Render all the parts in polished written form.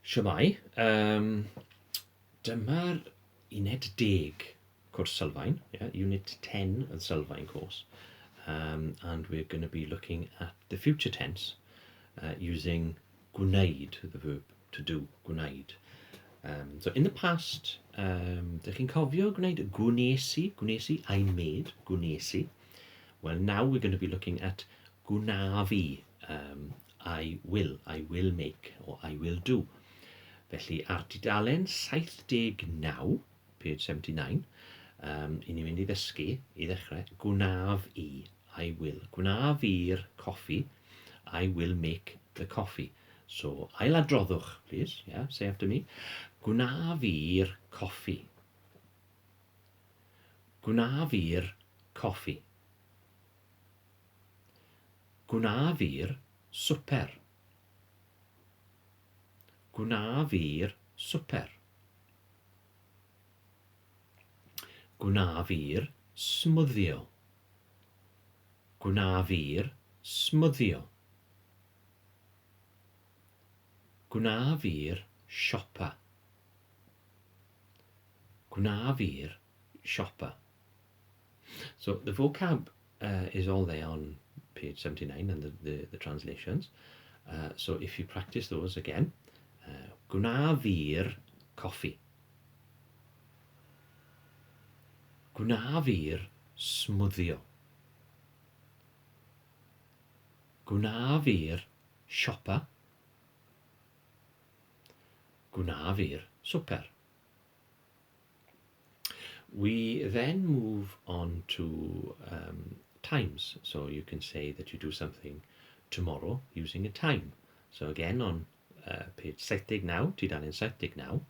Shwmai, dyma'r uned 10 course Sylfaen, Unit 10 of the Sylfaen course. And we're going to be looking at the future tense using gwneud, the verb to do, gwneud. So in the past, dych chi'n cofio gwneud gwnesi, I made, gwnesi. Well, now we're going to be looking at gwnafi, I will make, or I will do. Felly, ar dudalen 79, page 79, I ni'n mynd I ddysgu, I ddechrau, gwnaf I will. Gwnaf i'r coffi, I will make the coffee. So, ailadroddwch, please. Yeah, say after me. Gwnaf i'r coffi. Gwnaf i'r coffi. Gwnaf i'r swper. Gwnaf i'r swper. Gwnaf i'r smwddio. Gwnaf i'r smwddio. Gwnaf i'r siopa. Gwnaf i'r siopa. So the vocab is all there on page 79 and the translations. So if you practice those again, gwnaf i'r coffi. Gwnaf i'r smwddio. Gwnaf i'r siopa. Gwnaf i'r swper. We then move on to times. So you can say that you do something tomorrow using a time. So again on page 79, tudalen 79.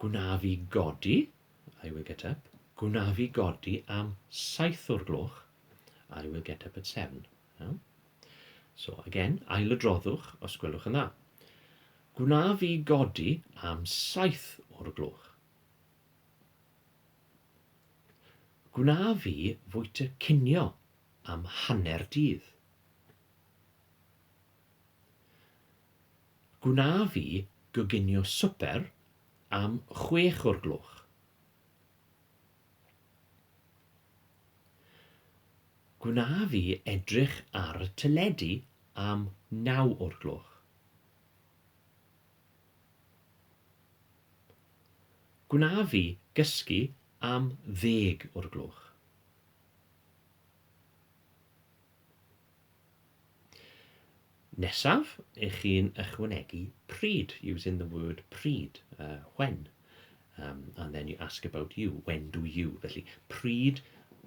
Gwnaf I godi, I will get up. Gwnaf I godi am 7 o'r gloch, I will get up at 7. Yeah? So again, ailadroddwch os gwelwch yn dda. Gwnaf I godi am 7 o'r gloch. Gwnaf I fwyta cinio am hanner dydd. Gwnaf I goginio swper am 6 o'r gloch. Gwnaf I edrych ar y teledu am 9 o'r gloch. Gwnaf I gysgu am 10 o'r gloch. Nesaf, ych chi'n ychwanegu pryd, using the word pryd, when. And then you ask about you, when do you? Felly, pryd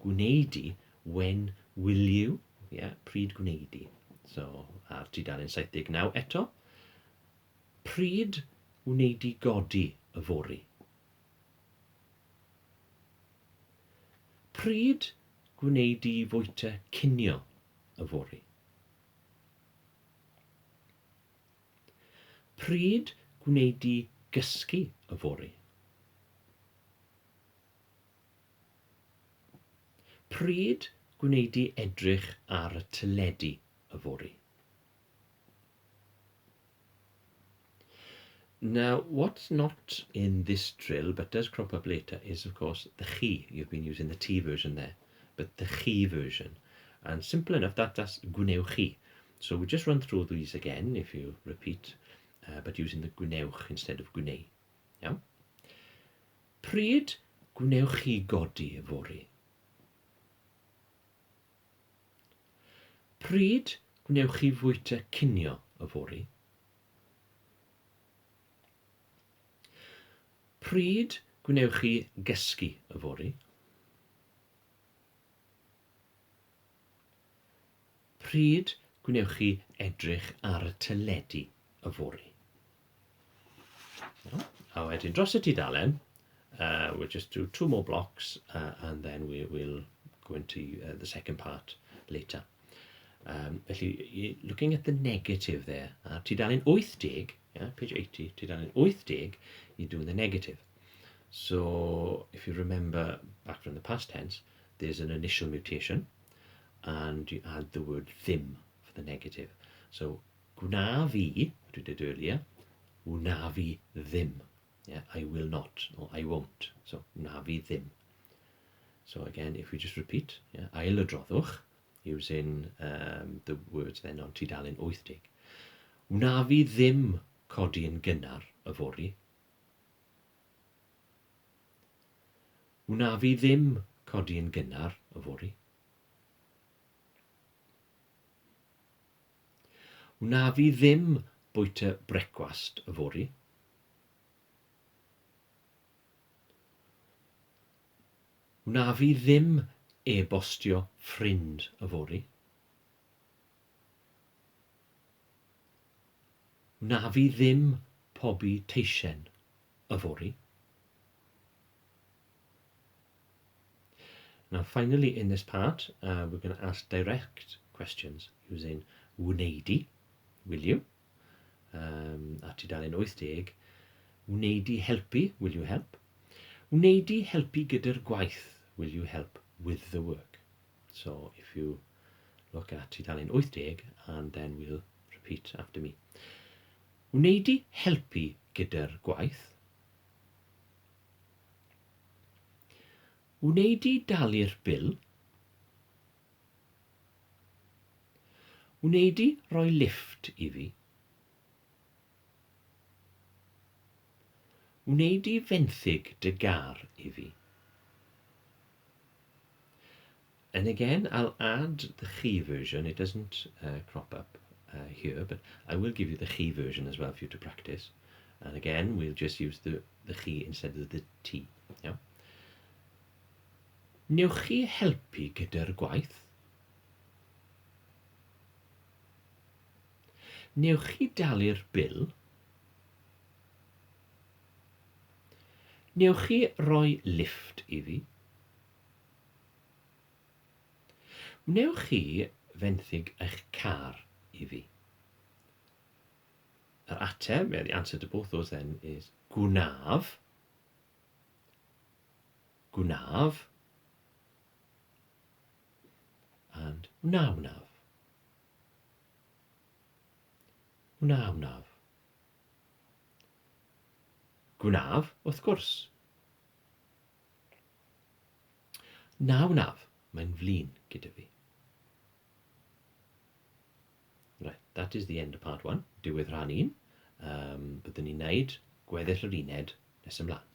gwneud I, when will you? Yeah, pryd gwneud I. So, ar tudalen 79 eto. Pryd wneud I godi y fori? Pryd gwneud I fwyta cinio y fori? Pryd gwneud I gysgu y fori? Pryd gwneud I edrych ar y teledu y fori? Now, what's not in this drill but does crop up later is, of course, the chi. You've been using the T version there, but the chi version. And simple enough, that's gwnewch chi. So we just run through these again, if you repeat, but using the gwnewch instead of gwneu. Yeah? Pryd gwnewch chi godi y fori? Pryd gwnewch chi fwyta cinio y fori? Pryd gwnewch chi gysgu y fori? Pryd gwnewch chi edrych ar y teledu y fori? A wedyn dros y tudalen, we'll just do 2 more blocks and then we will go into the second part later. Felly, looking at the negative there, tudalen 80, yeah, page 80, tudalen 80, you're doing the negative. So, if you remember back from the past tense, there's an initial mutation, and you add the word ddim for the negative. So, gwna fi, what we did earlier, wna fi ddim. Yeah, I will not, or I won't. So, wna fi ddim. So again, if we just repeat, yeah, ail-adroddwch, using the words then on tudalen 80. Wna fi ddim codi yn gynnar yfory. Wna fi ddim codi yn gynnar yfory. Wna fi ddim bwyta brecwast yfory. Wna fi ddim e-bostio ffrind yfory. Wna fi ddim pobi teisen yfory. Now finally in this part, we're going to ask direct questions using wneud, will you? A tudalen 80, wneud helpu, will you help? Wneud helpu gyda'r gwaith, will you help with the work? So if you look at tudalen 80 and then we'll repeat after me. Wneud helpu gyda'r gwaith. Wneud dalu'r bil. Wneud roi lift I fi. Wneud fenthyg dy gar I fi. And again, I'll add the chi version. It doesn't crop up here, but I will give you the chi version as well for you to practice. And again, we'll just use the chi instead of the t. Yeah? Newch chi helpu gyda'r gwaith? Newch chi dalu'r bil? Newch chi roi lift I fi? Wnewch chi fenthyg eich car I fi? Yr ateb, the answer to both those then is gwnaf, gwnaf, and wnawnaf. Wnawnaf. Gwnaf, wrth gwrs. Wnawnaf, mae'n flin gyda fi. Right, that is the end of part 1. Diwedd rhan 1. Byddwn ni'n neud gweddill yr uned nes ymlaen.